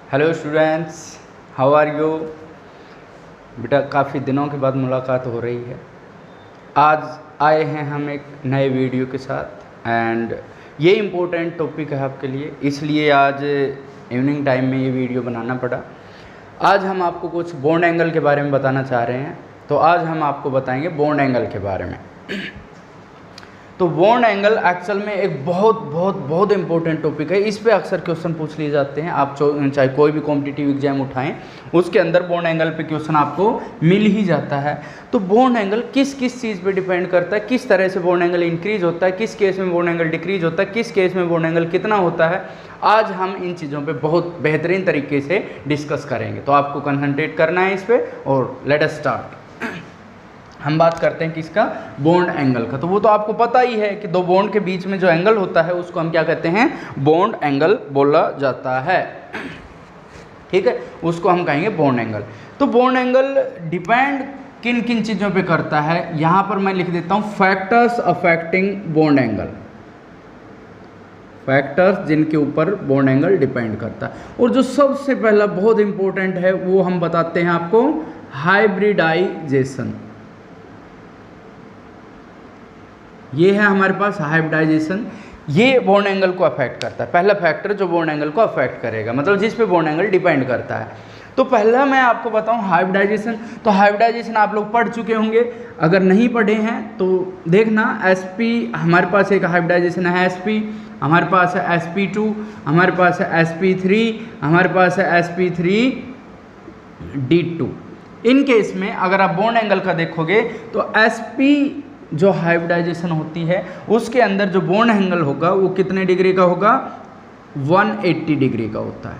Hello students, how are you. बेटा काफ़ी दिनों के बाद मुलाकात हो रही है। आज आए हैं हम एक नए वीडियो के साथ एंड ये इम्पोर्टेंट टॉपिक है आपके लिए, इसलिए आज इवनिंग टाइम में ये वीडियो बनाना पड़ा। आज हम आपको कुछ बॉन्ड एंगल के बारे में बताना चाह रहे हैं। तो आज हम आपको बताएंगे बॉन्ड एंगल के बारे में। तो बॉन्ड एंगल एक्चुअल में एक बहुत इंपॉर्टेंट टॉपिक है। इस पे अक्सर क्वेश्चन पूछ लिए जाते हैं। आप चाहे कोई भी कॉम्पिटिटिव एग्जाम उठाएं, उसके अंदर बॉन्ड एंगल पे क्वेश्चन आपको मिल ही जाता है। तो बॉन्ड एंगल किस किस चीज़ पे डिपेंड करता है, किस तरह से बॉन्ड एंगल इंक्रीज होता है, किस केस में बॉन्ड एंगल डिक्रीज होता है, किस केस में बॉन्ड एंगल कितना होता है, आज हम इन चीज़ों पे बहुत बेहतरीन तरीके से डिस्कस करेंगे। तो आपको कंसंट्रेट करना है इस पर और लेट अस स्टार्ट। हम बात करते हैं किसका, बॉन्ड एंगल का। तो वो तो आपको पता ही है कि दो बॉन्ड के बीच में जो एंगल होता है उसको हम क्या कहते हैं, बॉन्ड एंगल बोला जाता है। ठीक है, उसको हम कहेंगे बॉन्ड एंगल। तो बॉन्ड एंगल डिपेंड किन किन चीज़ों पे करता है, यहाँ पर मैं लिख देता हूँ factors affecting bond angle. Factors जिनके ऊपर बॉन्ड एंगल डिपेंड करता है। और जो सबसे पहला बहुत इंपॉर्टेंट है वो हम बताते हैं आपको, हाइब्रिडाइजेशन। ये है हमारे पास हाइब्रिडाइजेशन। ये बॉन्ड एंगल को अफेक्ट करता है। पहला फैक्टर जो बॉन्ड एंगल को अफेक्ट करेगा, मतलब जिस पे बॉन्ड एंगल डिपेंड करता है। तो पहला मैं आपको बताऊं हाइब्रिडाइजेशन। तो हाइब्रिडाइजेशन आप लोग पढ़ चुके होंगे, अगर नहीं पढ़े हैं तो देखना। sp हमारे पास एक हाइब्रिडाइजेशन है sp, हमारे पास है sp2, हमारे पास है sp3, हमारे पास है sp3d2। इन केस में अगर आप बॉन्ड एंगल का देखोगे तो sp जो हाइब्रिडाइजेशन होती है उसके अंदर जो बॉन्ड एंगल होगा वो कितने डिग्री का होगा, 180 डिग्री का होता है।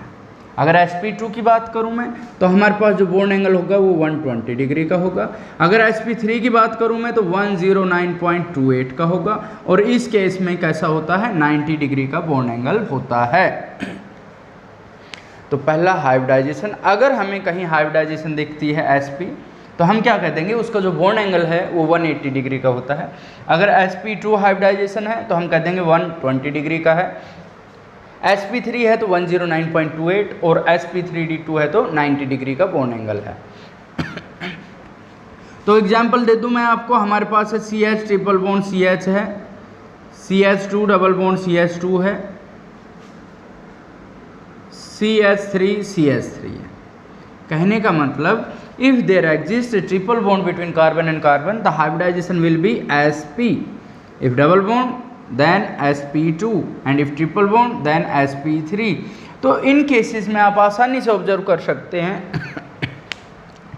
अगर sp2 की बात करूं मैं तो हमारे पास जो बॉन्ड एंगल होगा वो 120 डिग्री का होगा। अगर sp3 की बात करूं मैं तो 109.28 का होगा। और इस केस में कैसा होता है, 90 डिग्री का बॉन्ड एंगल होता है। तो पहला हाइब्रिडाइजेशन, अगर हमें कहीं हाइब्रिडाइजेशन दिखती है sp तो हम क्या कह देंगे, उसका जो बॉन्ड एंगल है वो 180 डिग्री का होता है। अगर sp2 हाइब्रिडाइजेशन है तो हम कह देंगे 120 डिग्री का है। sp3 है तो 109.28 और sp3d2 है तो 90 डिग्री का बॉन्ड एंगल है। तो एग्जाम्पल दे दूं मैं आपको, हमारे पास है CH ट्रिपल बॉन्ड CH है, CH2 डबल बॉन्ड CH2 है, CH3 CH3 है। कहने का मतलब, if there exists a triple bond between carbon and carbon, the hybridization will be sp. If double bond, then sp2, and if triple bond, then sp3. तो इन cases में आप आसानी से ऑब्जर्व कर सकते हैं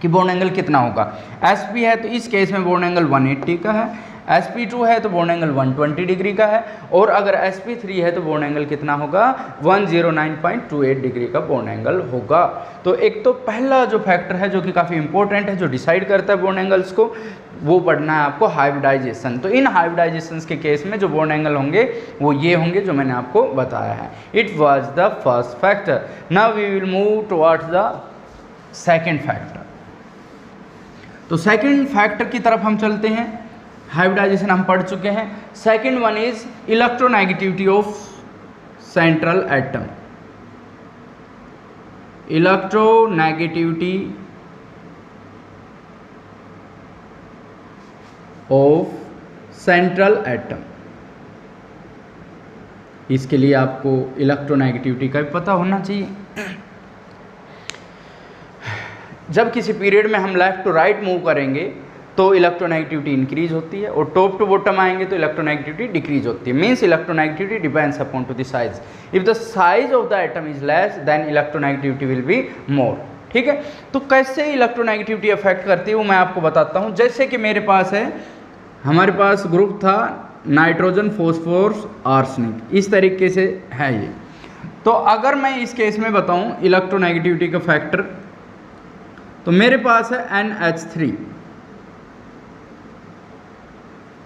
कि बॉन्ड एंगल कितना होगा। sp है तो इस केस में बॉन्ड एंगल 180 का है, sp2 है तो बॉन्ड एंगल 120 डिग्री का है, और अगर sp3 है तो बॉन्ड एंगल कितना होगा, 109.28 डिग्री का बॉन्ड एंगल होगा। तो एक तो पहला जो फैक्टर है जो कि काफ़ी इंपॉर्टेंट है, जो डिसाइड करता है बॉन्ड एंगल्स को, वो पढ़ना है आपको, हाइब्रिडाइजेशन। तो इन हाइब्रिडाइजेशन के केस में जो बॉन्ड एंगल होंगे वो ये होंगे जो मैंने आपको बताया है। It was the first factor. Now we will move towards the second factor. तो सेकेंड फैक्टर की तरफ हम चलते हैं। हाइब्रिडाइजेशन हम पढ़ चुके हैं। Second one is electronegativity of central atom. Electronegativity of central atom. इसके लिए आपको इलेक्ट्रोनेगेटिविटी का भी पता होना चाहिए। जब किसी पीरियड में हम लेफ्ट टू राइट मूव करेंगे तो इलेक्ट्रोनेगेटिविटी इंक्रीज होती है, और टॉप टू बॉटम आएंगे तो इलेक्ट्रोनेगेटिविटी डिक्रीज होती है। Means electronegativity depends upon two the size. If the size of the atom is less than electronegativity will be more. ठीक है, तो कैसे इलेक्ट्रोनेगेटिविटी अफेक्ट करती है वो मैं आपको बताता हूँ। जैसे कि मेरे पास है, हमारे पास ग्रुप था नाइट्रोजन, फॉस्फोरस, आर्सेनिक, इस तरीके से है ये। तो अगर मैं इस केस में बताऊँ इलेक्ट्रोनेगेटिविटी का फैक्टर, तो मेरे पास है NH3।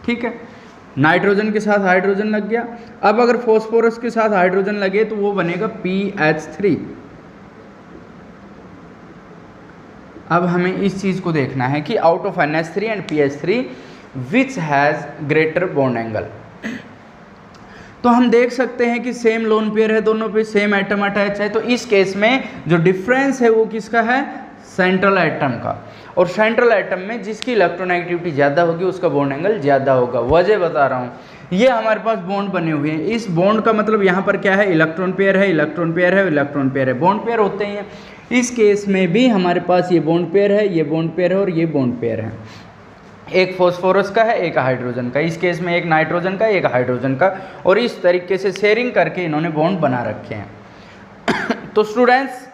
ठीक है, नाइट्रोजन के साथ हाइड्रोजन लग गया। अब अगर फॉस्फोरस के साथ हाइड्रोजन लगे तो वो बनेगा PH3। अब हमें इस चीज को देखना है कि out of NH3 and PH3 which has greater bond angle. तो हम देख सकते हैं कि सेम लोन पेयर है, दोनों पे सेम एटम अटैच है, तो इस केस में जो डिफरेंस है वो किसका है, सेंट्रल एटम का। और सेंट्रल एटम में जिसकी इलेक्ट्रोनेगेटिविटी ज़्यादा होगी उसका बॉन्ड एंगल ज़्यादा होगा। वजह बता रहा हूँ, ये हमारे पास बॉन्ड बने हुए हैं, इस बॉन्ड का मतलब यहाँ पर क्या है, इलेक्ट्रॉन पेयर है, इलेक्ट्रॉन पेयर है, इलेक्ट्रॉन पेयर है, बॉन्ड पेयर होते हैं। इस केस में भी हमारे पास ये बॉन्ड पेयर है, ये बॉन्ड पेयर है और ये बॉन्ड पेयर है। एक फॉस्फोरस का है, एक हाइड्रोजन का, इस केस में एक नाइट्रोजन का, एक हाइड्रोजन का, और इस तरीके से शेयरिंग करके इन्होंने बॉन्ड बना रखे हैं। तो स्टूडेंट्स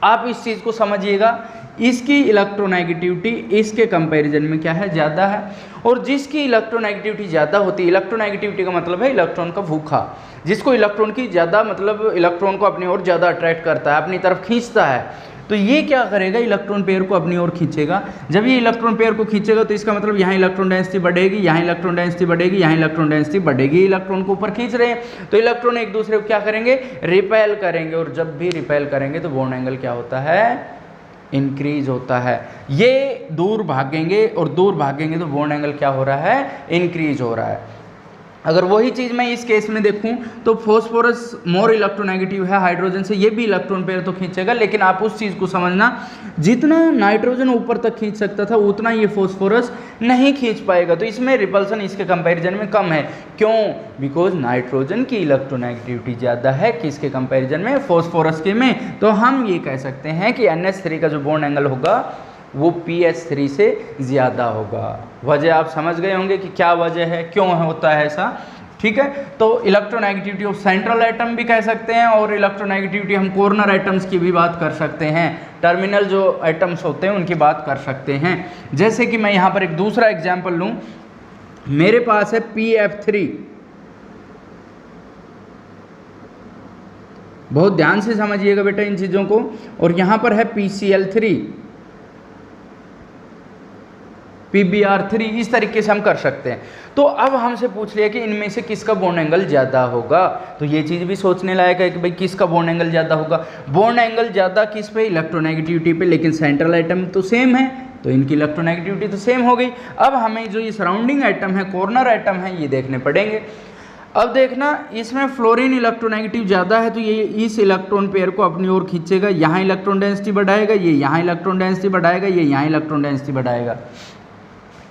आप इस चीज़ को समझिएगा, इसकी इलेक्ट्रोनेगेटिविटी इसके कंपैरिजन में क्या है, ज़्यादा है। और जिसकी इलेक्ट्रोनेगेटिविटी ज़्यादा होती है, इलेक्ट्रोनेगेटिविटी का मतलब है इलेक्ट्रॉन का भूखा, जिसको इलेक्ट्रॉन की ज़्यादा मतलब इलेक्ट्रॉन को अपनी ओर ज़्यादा अट्रैक्ट करता है, अपनी तरफ खींचता है, तो ये क्या करेगा, इलेक्ट्रॉन पेयर को अपनी ओर खींचेगा। जब ये इलेक्ट्रॉन पेयर को खींचेगा तो इसका मतलब यहाँ इलेक्ट्रॉन डेंसिटी बढ़ेगी, यहाँ इलेक्ट्रॉन डेंसिटी बढ़ेगी, यहाँ इलेक्ट्रॉन डेंसिटी बढ़ेगी, इलेक्ट्रॉन को ऊपर खींच रहे हैं, तो इलेक्ट्रॉन एक दूसरे को क्या करेंगे, रिपेल करेंगे, और जब भी रिपेल करेंगे तो बॉन्ड एंगल क्या होता है, इंक्रीज होता है। ये दूर भागेंगे और दूर भागेंगे तो बॉन्ड एंगल क्या हो रहा है, इंक्रीज हो रहा है। अगर वही चीज़ मैं इस केस में देखूं तो फॉस्फोरस मोर इलेक्ट्रोनेगेटिव है हाइड्रोजन से, ये भी इलेक्ट्रॉन पेयर तो खींचेगा, लेकिन आप उस चीज़ को समझना, जितना नाइट्रोजन ऊपर तक खींच सकता था उतना ये फॉस्फोरस नहीं खींच पाएगा, तो इसमें रिपल्सन इसके कंपैरिजन में कम है। क्यों, बिकॉज नाइट्रोजन की इलेक्ट्रोनेगेटिविटी ज़्यादा है किसके कंपैरिजन में, फॉस्फोरस के में। तो हम ये कह सकते हैं कि NH3 का जो बॉन्ड एंगल होगा वो PH3 से ज़्यादा होगा। वजह आप समझ गए होंगे कि क्या वजह है, क्यों होता है ऐसा, ठीक है। तो इलेक्ट्रोनेगेटिविटी ऑफ सेंट्रल एटम भी कह सकते हैं, और इलेक्ट्रोनेगेटिविटी हम कॉर्नर एटम्स की भी बात कर सकते हैं, टर्मिनल जो एटम्स होते हैं उनकी बात कर सकते हैं। जैसे कि मैं यहाँ पर एक दूसरा एग्जाम्पल लूँ, मेरे पास है PF3, बहुत ध्यान से समझिएगा बेटा इन चीज़ों को, और यहाँ पर है PCl3, PBr3, इस तरीके से हम कर सकते हैं। तो अब हमसे पूछ लिया कि इनमें से किसका बॉन्ड एंगल ज़्यादा होगा, तो ये चीज़ भी सोचने लायक है कि भाई किसका बॉन्ड एंगल ज़्यादा होगा। बॉन्ड एंगल ज़्यादा किस पे, इलेक्ट्रोनेगेटिविटी पे, लेकिन सेंट्रल एटम तो सेम है, तो इनकी इलेक्ट्रोनेगेटिविटी तो सेम हो गई। अब हमें जो ये सराउंडिंग एटम है, कॉर्नर एटम है, ये देखने पड़ेंगे। अब देखना, इसमें फ्लोरीन इलेक्ट्रोनेगेटिव ज़्यादा है, तो ये इस इलेक्ट्रॉन पेयर को अपनी ओर खींचेगा, यहाँ इलेक्ट्रॉन डेंसिटी बढ़ाएगा, ये यहाँ इलेक्ट्रॉन डेंसिटी बढ़ाएगा, ये यहाँ इलेक्ट्रॉन डेंसिटी बढ़ाएगा,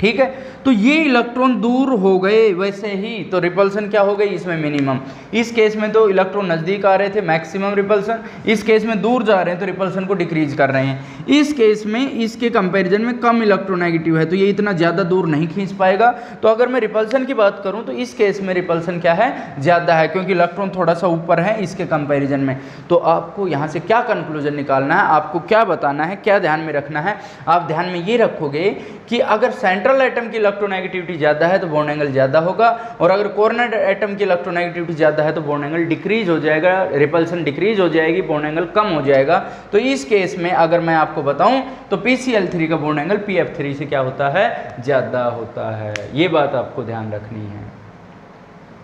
ठीक है। तो ये इलेक्ट्रॉन दूर हो गए, वैसे ही तो रिपल्सन क्या हो गई इसमें मिनिमम। इस केस में तो इलेक्ट्रॉन नज़दीक आ रहे थे, मैक्सिमम रिपल्सन, इस केस में दूर जा रहे हैं तो रिपल्सन को डिक्रीज कर रहे हैं। इस केस में इसके कंपैरिजन में कम इलेक्ट्रोनेगेटिव है, तो ये इतना ज़्यादा दूर नहीं खींच पाएगा। तो अगर मैं रिपल्सन की बात करूँ तो इस केस में रिपल्सन क्या है, ज़्यादा है, क्योंकि इलेक्ट्रॉन थोड़ा सा ऊपर है इसके कंपेरिजन में। तो आपको यहाँ से क्या कंक्लूजन निकालना है, आपको क्या बताना है, क्या ध्यान में रखना है, आप ध्यान में ये रखोगे कि अगर सेंट्रल एटम की इलेक्ट्रोनेगेटिविटी ज़्यादा है तो बॉन्ड एंगल ज़्यादा होगा, और अगर कॉर्नर एटम की इलेक्ट्रोनेगेटिविटी ज़्यादा है तो बॉन्ड एंगल डिक्रीज हो जाएगा, रिपल्सन डिक्रीज हो जाएगी, बॉन्ड एंगल कम हो जाएगा। तो इस केस में अगर मैं आपको बताऊं तो PCl3 का बॉन्ड एंगल PF3 से क्या होता है, ज़्यादा होता है। ये बात आपको ध्यान रखनी है,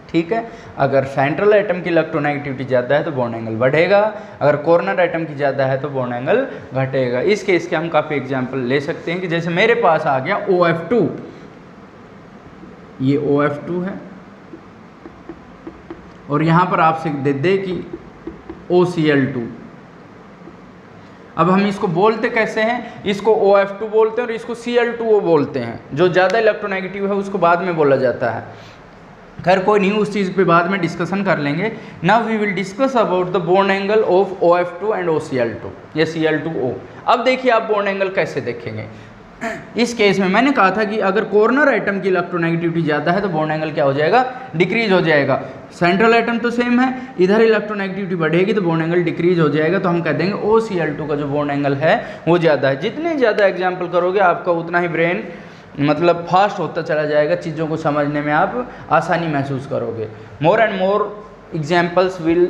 ठीक है। अगर सेंट्रल एटम की इलेक्ट्रोनेगेटिविटी ज़्यादा है तो बॉन्ड एंगल बढ़ेगा, अगर कॉर्नर एटम की ज़्यादा है तो बॉन्ड एंगल घटेगा। इस केस के हम काफ़ी एग्जांपल ले सकते हैं कि जैसे मेरे पास आ गया OF2, ये OF2 है, और यहाँ पर आपसे दे दे कि OCl2। अब हम इसको बोलते कैसे हैं, इसको OF2 बोलते हैं और इसको Cl2O बोलते हैं। जो ज़्यादा इलेक्ट्रोनेगेटिव है उसको बाद में बोला जाता है, खैर कोई नहीं, उस चीज़ पे बाद में डिस्कशन कर लेंगे। Now we will discuss about the bond angle of OF2 and OCl2 या Cl2O। अब देखिए आप बॉन्ड एंगल कैसे देखेंगे। इस केस में मैंने कहा था कि अगर कॉर्नर एटम की इलेक्ट्रोनेगेटिविटी ज़्यादा है तो बॉन्ड एंगल क्या हो जाएगा, डिक्रीज हो जाएगा। सेंट्रल एटम तो सेम है, इधर इलेक्ट्रोनेगेटिविटी बढ़ेगी तो बॉन्ड एंगल डिक्रीज हो जाएगा, तो हम कह देंगे OCl2 का जो बॉन्ड एंगल है वो ज़्यादा है। जितने ज़्यादा एग्जाम्पल करोगे आपका उतना ही ब्रेन मतलब फास्ट होता चला जाएगा, चीज़ों को समझने में आप आसानी महसूस करोगे। More and more examples will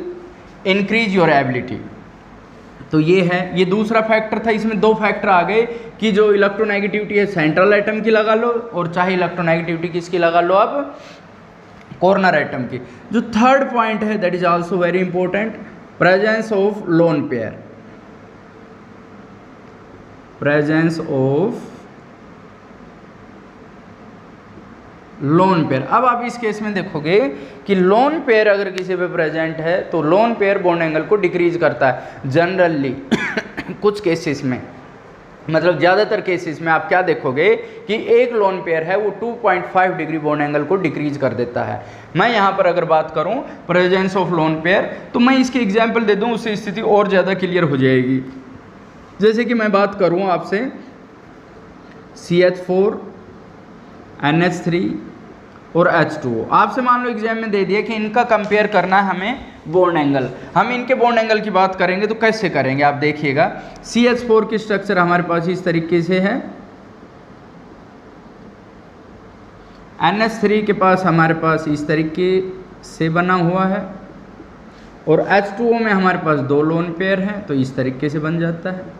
increase your ability. तो ये है, ये दूसरा फैक्टर था। इसमें दो फैक्टर आ गए कि जो इलेक्ट्रोनेगेटिविटी है सेंट्रल एटम की लगा लो, और चाहे इलेक्ट्रोनेगेटिविटी किसकी लगा लो आप, कॉर्नर एटम की। जो थर्ड पॉइंट है that is also very important, presence of lone pair. Presence of lone pair. अब आप इस केस में देखोगे कि लोन पेयर अगर किसी पे प्रेजेंट है तो लोन पेयर बॉन्ड एंगल को डिक्रीज करता है जनरली। कुछ केसेस में, मतलब ज़्यादातर केसेस में आप क्या देखोगे कि एक लोन पेयर है वो 2.5 डिग्री बॉन्ड एंगल को डिक्रीज कर देता है। मैं यहाँ पर अगर बात करूँ प्रेजेंस ऑफ लोन पेयर, तो मैं इसके एग्जाम्पल दे दूँ, उससे स्थिति और ज़्यादा क्लियर हो जाएगी। जैसे कि मैं बात करूँ आपसे CH4 NH3 और H2O, आपसे मान लो एग्जाम में दे दिया कि इनका कंपेयर करना है हमें बॉन्ड एंगल। हम इनके बॉन्ड एंगल की बात करेंगे तो कैसे करेंगे आप देखिएगा। CH4 की स्ट्रक्चर हमारे पास इस तरीके से है, NH3 के पास हमारे पास इस तरीके से बना हुआ है, और H2O में हमारे पास 2 लोन पेयर हैं तो इस तरीके से बन जाता है।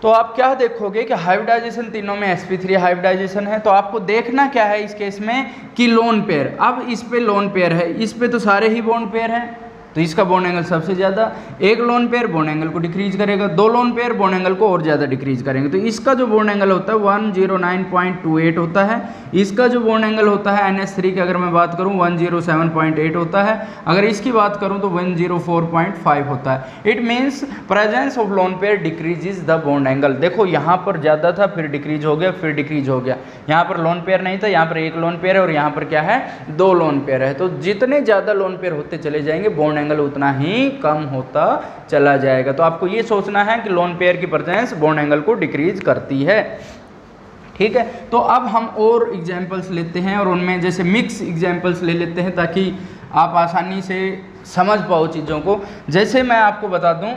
तो आप क्या देखोगे कि हाइब्रिडाइजेशन तीनों में sp3 हाइब्रिडाइजेशन है, तो आपको देखना क्या है इस केस में कि लोन पेयर। अब इस पे लोन पेयर है, इस पे तो सारे ही बॉन्ड पेयर हैं तो इसका बॉन्ड एंगल सबसे ज़्यादा। एक लोन पेयर बॉन्ड एंगल को डिक्रीज करेगा, 2 लोन पेयर बॉन्ड एंगल को और ज़्यादा डिक्रीज करेंगे। तो इसका जो बॉन्ड एंगल होता है 109.28 होता है। इसका जो बॉन्ड एंगल होता है NH3 की अगर मैं बात करूं 107.8 होता है। अगर इसकी बात करूं तो 104.5 होता है। It means presence of lone pair decreases the bond angle. देखो यहाँ पर ज़्यादा था, फिर डिक्रीज हो गया, फिर डिक्रीज हो गया। यहाँ पर लोन पेयर नहीं था, यहाँ पर एक लोन पेयर है, और यहाँ पर क्या है 2 लोन पेयर है। तो जितने ज़्यादा लोन पेयर होते चले जाएंगे बॉन्ड एंगल उतना ही कम होता चला जाएगा। तो आपको ये सोचना है कि लोन पेयर की प्रेजेंस बॉन्ड एंगल को डिक्रीज करती है। ठीक है, तो अब हम और एग्जांपल्स लेते हैं और उनमें जैसे मिक्स एग्जांपल्स ले लेते हैं ताकि आप आसानी से समझ पाओ चीज़ों को। जैसे मैं आपको बता दूं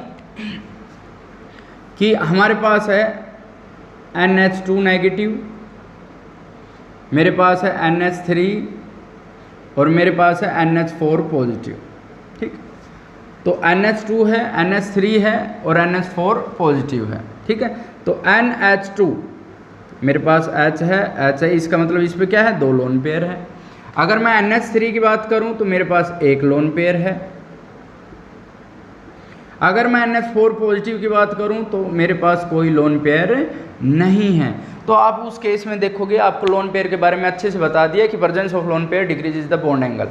कि हमारे पास है NH2 नेगेटिव, मेरे पास है NH3 और मेरे पास है NH4 पॉजिटिव। ठीक, तो NH2 है, NH3 है और NH4 पॉजिटिव है। ठीक है, तो NH2 मेरे पास H है, H है, इसका मतलब इस पे क्या है 2 लोन पेयर है। अगर मैं NH3 की बात करूं तो मेरे पास 1 लोन पेयर है। अगर मैं NH4 पॉजिटिव की बात करूं तो मेरे पास कोई लोन पेयर नहीं है। तो आप उस केस में देखोगे, आपको लोन पेयर के बारे में अच्छे से बता दिया कि presence of lone pair decreases the bond angle.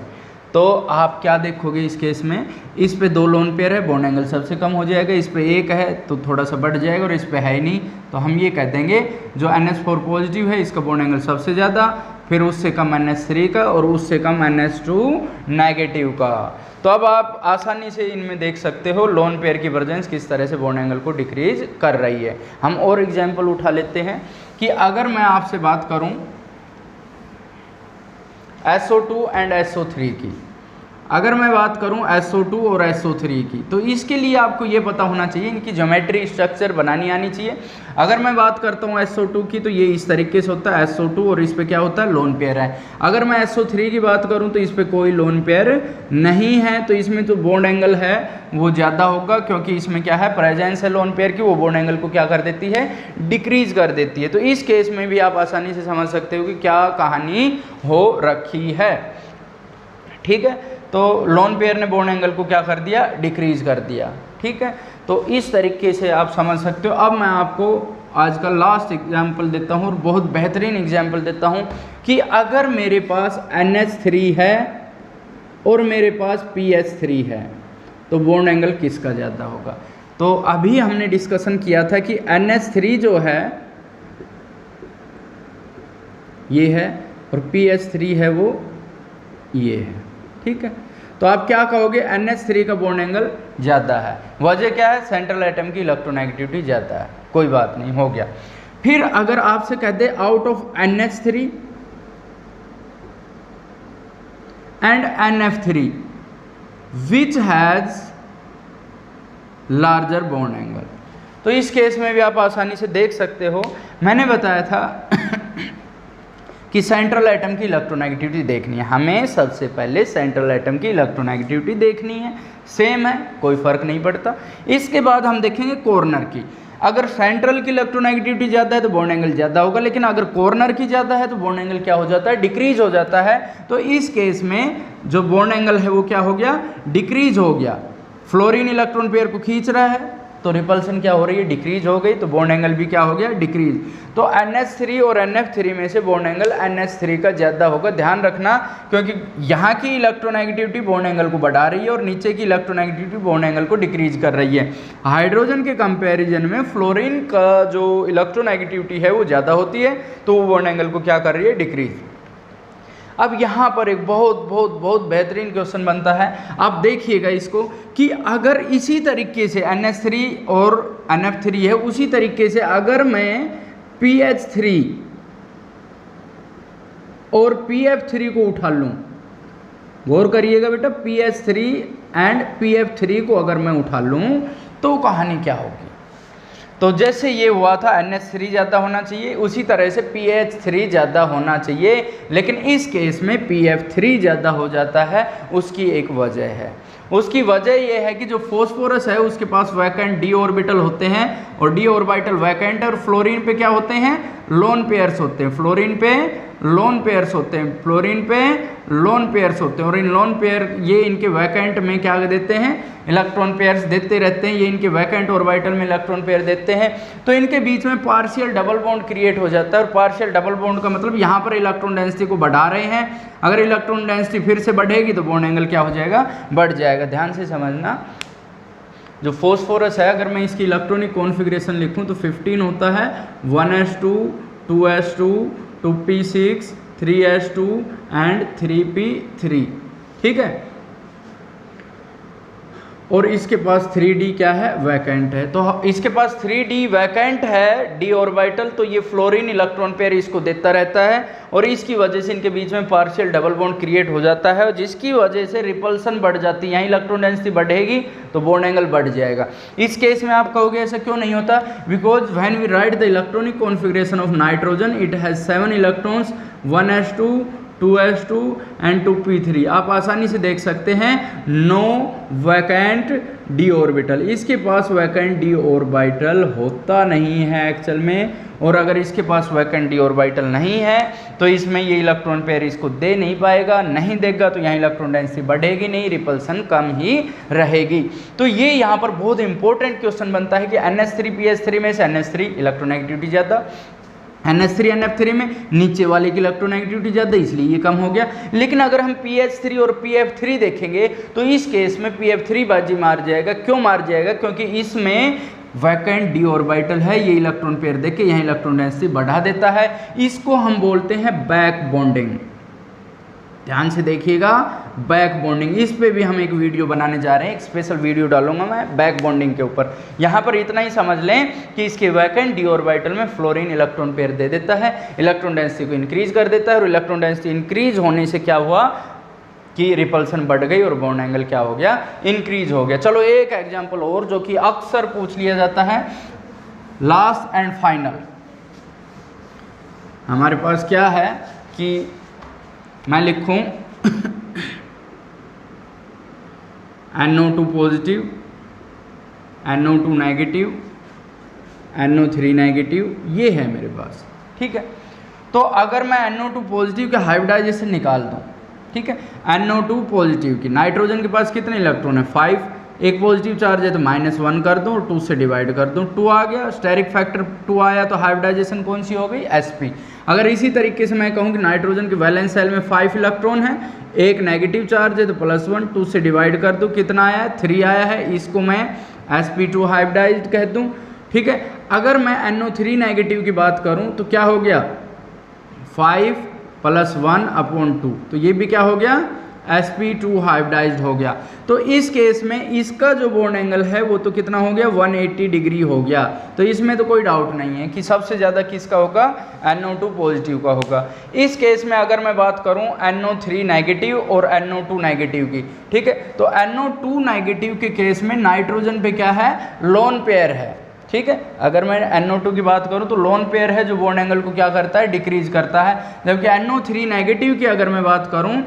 तो आप क्या देखोगे इस केस में, इस पे 2 लोन पेयर है, बॉन्ड एंगल सबसे कम हो जाएगा। इस पे 1 है तो थोड़ा सा बढ़ जाएगा, और इस पे है ही नहीं तो हम ये कह देंगे जो NH4 पॉजिटिव है इसका बॉन्ड एंगल सबसे ज़्यादा, फिर उससे कम NH3 का और उससे कम NH2 नेगेटिव का। तो अब आप आसानी से इनमें देख सकते हो लोन पेयर की प्रेजेंस किस तरह से बॉन्ड एंगल को डिक्रीज कर रही है। हम और एग्जाम्पल उठा लेते हैं कि अगर मैं आपसे बात करूं SO2 एंड SO3 की, अगर मैं बात करूं SO2 और SO3 की, तो इसके लिए आपको ये पता होना चाहिए, इनकी ज्योमेट्री स्ट्रक्चर बनानी आनी चाहिए। अगर मैं बात करता हूं SO2 की तो ये इस तरीके से होता है SO2 और इस पे क्या होता है लोन पेयर है। अगर मैं SO3 की बात करूं तो इस पे कोई लोन पेयर नहीं है, तो इसमें जो बॉन्ड एंगल है वो ज़्यादा होगा, क्योंकि इसमें क्या है प्रेजेंस है लोन पेयर की, वो बॉन्ड एंगल को क्या कर देती है डिक्रीज कर देती है। तो इस केस में भी आप आसानी से समझ सकते हो कि क्या कहानी हो रखी है। ठीक है, तो लोन पेयर ने बॉन्ड एंगल को क्या कर दिया डिक्रीज कर दिया। ठीक है, तो इस तरीके से आप समझ सकते हो। अब मैं आपको आज का लास्ट एग्जाम्पल देता हूँ और बहुत बेहतरीन एग्जाम्पल देता हूँ कि अगर मेरे पास NH3 है और मेरे पास PH3 है तो बॉन्ड एंगल किसका ज़्यादा होगा। तो अभी हमने डिस्कशन किया था कि NH3 जो है ये है और PH3 है वो ये है। ठीक है, तो आप क्या कहोगे NH3 का बॉन्ड एंगल ज़्यादा है। वजह क्या है, सेंट्रल एटम की इलेक्ट्रोनेगेटिविटी ज़्यादा है। कोई बात नहीं, हो गया। फिर अगर आपसे कह दे out of NH3 and NF3 which has larger bond angle, तो इस केस में भी आप आसानी से देख सकते हो। मैंने बताया था कि सेंट्रल एटम की इलेक्ट्रोनेगेटिविटी देखनी है, हमें सबसे पहले सेंट्रल एटम की इलेक्ट्रोनेगेटिविटी देखनी है। सेम है, कोई फर्क नहीं पड़ता। इसके बाद हम देखेंगे कॉर्नर की। अगर सेंट्रल की इलेक्ट्रोनेगेटिविटी ज़्यादा है तो बॉन्ड एंगल ज़्यादा होगा, लेकिन अगर कॉर्नर की ज़्यादा है तो बॉन्ड एंगल क्या हो जाता है डिक्रीज हो जाता है। तो इस केस में जो बॉन्ड एंगल है वो क्या हो गया डिक्रीज हो गया। फ्लोरीन इलेक्ट्रॉन पेयर को खींच रहा है तो रिपल्सन क्या हो रही है, डिक्रीज हो गई, तो बॉन्ड एंगल भी क्या हो गया, डिक्रीज। तो NH3 और NF3 में से बॉन्ड एंगल NH3 का ज़्यादा होगा, ध्यान रखना, क्योंकि यहाँ की इलेक्ट्रोनेगेटिविटी बॉन्ड एंगल को बढ़ा रही है और नीचे की इलेक्ट्रोनेगेटिविटी बॉन्ड एंगल को डिक्रीज कर रही है। हाइड्रोजन के कंपैरिजन में फ्लोरीन का जो इलेक्ट्रोनेगेटिविटी है वो ज़्यादा होती है, तो वो बॉन्ड एंगल को क्या कर रही है, डिक्रीज। अब यहाँ पर एक बहुत बेहतरीन क्वेश्चन बनता है, आप देखिएगा इसको, कि अगर इसी तरीके से NH3 और NF3 है, उसी तरीके से अगर मैं PH3 और PF3 को उठा लूँ, गौर करिएगा बेटा, PH3 एंड PF3 को अगर मैं उठा लूँ तो कहानी क्या होगी। तो जैसे ये हुआ था NH3 ज़्यादा होना चाहिए, उसी तरह से PH3 ज़्यादा होना चाहिए, लेकिन इस केस में PF3 ज़्यादा हो जाता है। उसकी एक वजह है, उसकी वजह ये है कि जो फॉस्फोरस है उसके पास वैकेंट d ऑर्बिटल होते हैं, और d ऑर्बिटल वैकेंट है, और फ्लोरीन पे क्या होते हैं, लोन पेयर्स होते हैं, फ्लोरीन पे लोन पेयर्स होते हैं, फ्लोरीन पे लोन पेयर्स होते हैं, और इन लोन पेयर ये इनके वैकेंट में क्या देते हैं, इलेक्ट्रॉन पेयर्स देते रहते हैं, ये इनके वैकेंट ऑर्बिटल में इलेक्ट्रॉन पेयर देते हैं। तो इनके बीच में पार्शियल डबल बॉन्ड क्रिएट हो जाता है, और पार्शियल डबल बॉन्ड का मतलब यहाँ पर इलेक्ट्रॉन डेंसिटी को बढ़ा रहे हैं, अगर इलेक्ट्रॉन डेंसिटी फिर से बढ़ेगी तो बॉन्ड एंगल क्या हो जाएगा, बढ़ जाएगा। ध्यान से समझना, जो फॉस्फोरस है अगर मैं इसकी इलेक्ट्रॉनिक कॉन्फ़िगरेशन लिखूं तो 15 होता है, 1s2 2s2 2p6 3s2 and 3p3, ठीक है। और इसके पास 3d क्या है, वैकेंट है, तो इसके पास 3d वैकेंट है d ऑर्बिटल, तो ये फ्लोरीन इलेक्ट्रॉन पेयर इसको देता रहता है, और इसकी वजह से इनके बीच में पार्शियल डबल बॉन्ड क्रिएट हो जाता है, और जिसकी वजह से रिपल्सन बढ़ जाती है। यहाँ इलेक्ट्रॉन डेंसिटी बढ़ेगी तो बॉन्ड एंगल बढ़ जाएगा। इस केस में आप कहोगे ऐसा क्यों नहीं होता, because when we write the electronic configuration of nitrogen it has 7 electrons, 1s2 2s2 and 2p3। आप आसानी से देख सकते हैं, नो वैकेंट d ऑर्बिटल, इसके पास वैकेंट d ऑर्बिटल होता नहीं है एक्चुअल में, और अगर इसके पास वैकेंट d ऑर्बिटल नहीं है तो इसमें ये इलेक्ट्रॉन पेयर इसको दे नहीं पाएगा, नहीं देगा तो यहाँ इलेक्ट्रॉन डेंसिटी बढ़ेगी नहीं, रिपल्सन कम ही रहेगी। तो ये यहाँ पर बहुत इंपॉर्टेंट क्वेश्चन बनता है कि NH3 PH3 में से NH3 इलेक्ट्रोनेगेटिविटी ज़्यादा, NH3 NF3 में नीचे वाले की इलेक्ट्रोनेगेटिविटी ज़्यादा, इसलिए ये कम हो गया। लेकिन अगर हम PH3 और PF3 देखेंगे तो इस केस में PF3 बाजी मार जाएगा। क्यों मार जाएगा, क्योंकि इसमें वैकेंट d ऑर्बिटल है, ये इलेक्ट्रॉन पेयर देके यहाँ इलेक्ट्रॉन डेंसिटी बढ़ा देता है, इसको हम बोलते हैं बैक बॉन्डिंग। ध्यान से देखिएगा, बैक बॉन्डिंग, इस पे भी हम एक वीडियो बनाने जा रहे हैं, एक स्पेशल वीडियो डालूंगा मैं बैक बॉन्डिंग के ऊपर। यहाँ पर इतना ही समझ लें कि इसके वैकेंट d ऑर्बिटल में फ्लोरीन इलेक्ट्रॉन पेयर दे देता है, इलेक्ट्रॉन डेंसिटी को इंक्रीज कर देता है, और इलेक्ट्रॉन डेंसिटी इंक्रीज होने से क्या हुआ कि रिपल्सन बढ़ गई और बॉन्ड एंगल क्या हो गया, इंक्रीज हो गया। चलो एक एग्जाम्पल और जो कि अक्सर पूछ लिया जाता है, लास्ट एंड फाइनल। हमारे पास क्या है कि मैं लिखूं NO2 positive, NO2 negative, NO3 negative, ये है मेरे पास, ठीक है। तो अगर मैं NO2 पॉजिटिव के हाइब्रिडाइजेशन निकाल दूं, ठीक है, NO2 पॉजिटिव की, नाइट्रोजन के पास कितने इलेक्ट्रॉन है, 5, एक पॉजिटिव चार्ज है तो -1 कर दूं और 2 से डिवाइड कर दूं, 2 आ गया, स्टेरिक फैक्टर 2 आया, तो हाइब्रिडाइजेशन कौन सी हो गई, sp। अगर इसी तरीके से मैं कहूं कि नाइट्रोजन के वैलेंस सेल में 5 इलेक्ट्रॉन है, एक नेगेटिव चार्ज है तो +1, 2 से डिवाइड कर दूं, कितना आया है, 3 आया है, इसको मैं sp2 हाइब्रिडाइज्ड कह दूं, ठीक है। अगर मैं NO3 नेगेटिव की बात करूं तो क्या हो गया, 5 + 1/2, तो ये भी क्या हो गया, sp2 हाइब्रिडाइज्ड हो गया। तो इस केस में इसका जो बॉन्ड एंगल है वो तो कितना हो गया, 180 डिग्री हो गया। तो इसमें तो कोई डाउट नहीं है कि सबसे ज़्यादा किसका होगा, NO2 पॉजिटिव का होगा। इस केस में अगर मैं बात करूं NO3 नेगेटिव और NO2 नेगेटिव की, ठीक है, तो NO2 नेगेटिव के केस में नाइट्रोजन पे क्या है, लोन पेयर है, ठीक है। अगर मैं NO2 की बात करूं तो लोन पेयर है जो बॉन्ड एंगल को क्या करता है, डिक्रीज करता है। जबकि NO3 नेगेटिव की अगर मैं बात करूं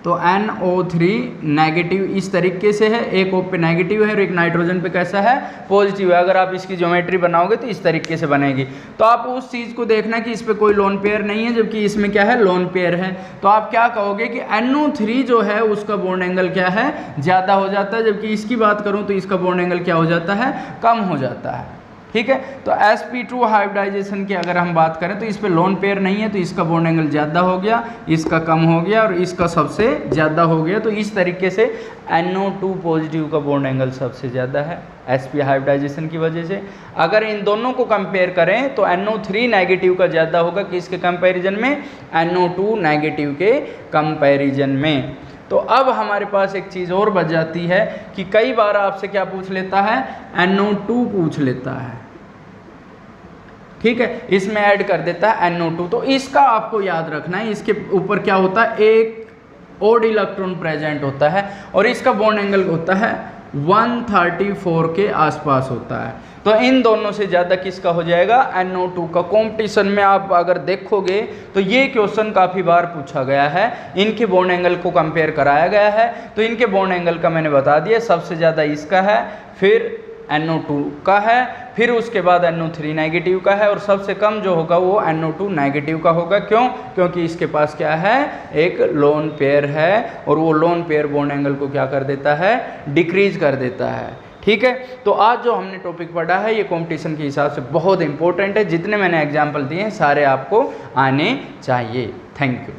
तो NO3 नेगेटिव इस तरीके से है, एक O पे नेगेटिव है और एक नाइट्रोजन पे कैसा है, पॉजिटिव है। अगर आप इसकी ज्योमेट्री बनाओगे तो इस तरीके से बनेगी। तो आप उस चीज़ को देखना कि इस पे कोई लोन पेयर नहीं है, जबकि इसमें क्या है, लोन पेयर है। तो आप क्या कहोगे कि NO3 जो है उसका बॉन्ड एंगल क्या है, ज़्यादा हो जाता है, जबकि इसकी बात करूँ तो इसका बॉन्ड एंगल क्या हो जाता है, कम हो जाता है। ठीक है, तो sp2 हाइब्रिडाइजेशन की अगर हम बात करें तो इस पे लोन पेयर नहीं है, तो इसका बॉन्ड एंगल ज़्यादा हो गया, इसका कम हो गया और इसका सबसे ज़्यादा हो गया। तो इस तरीके से NO2 पॉजिटिव का बॉन्ड एंगल सबसे ज़्यादा है sp हाइब्रिडाइजेशन की वजह से। अगर इन दोनों को कंपेयर करें तो NO3 नेगेटिव का ज़्यादा होगा किसके कंपैरिजन में, NO2 नेगेटिव के कंपैरिजन में। तो अब हमारे पास एक चीज़ और बच जाती है कि कई बार आपसे क्या पूछ लेता है, NO2 पूछ लेता है। ठीक है, इसमें ऐड कर देता है NO2। तो इसका आपको याद रखना है, इसके ऊपर क्या होता है, एक ओड इलेक्ट्रॉन प्रेजेंट होता है और इसका बॉन्ड एंगल होता है 134 के आसपास होता है। तो इन दोनों से ज़्यादा किसका हो जाएगा, NO2 का। कंपटीशन में आप अगर देखोगे तो ये क्वेश्चन काफ़ी बार पूछा गया है, इनके बॉन्ड एंगल को कंपेयर कराया गया है। तो इनके बॉन्ड एंगल का मैंने बता दिया, सबसे ज़्यादा इसका है, फिर NO2 का है, फिर उसके बाद NO3 नेगेटिव का है और सबसे कम जो होगा वो NO2 नेगेटिव का होगा। क्यों, क्योंकि इसके पास क्या है, एक लोन पेयर है और वो लोन पेयर बॉन्ड एंगल को क्या कर देता है, डिक्रीज कर देता है। ठीक है, तो आज जो हमने टॉपिक पढ़ा है ये कंपटीशन के हिसाब से बहुत इंपॉर्टेंट है। जितने मैंने एग्जाम्पल दिए हैं सारे आपको आने चाहिए। Thank you.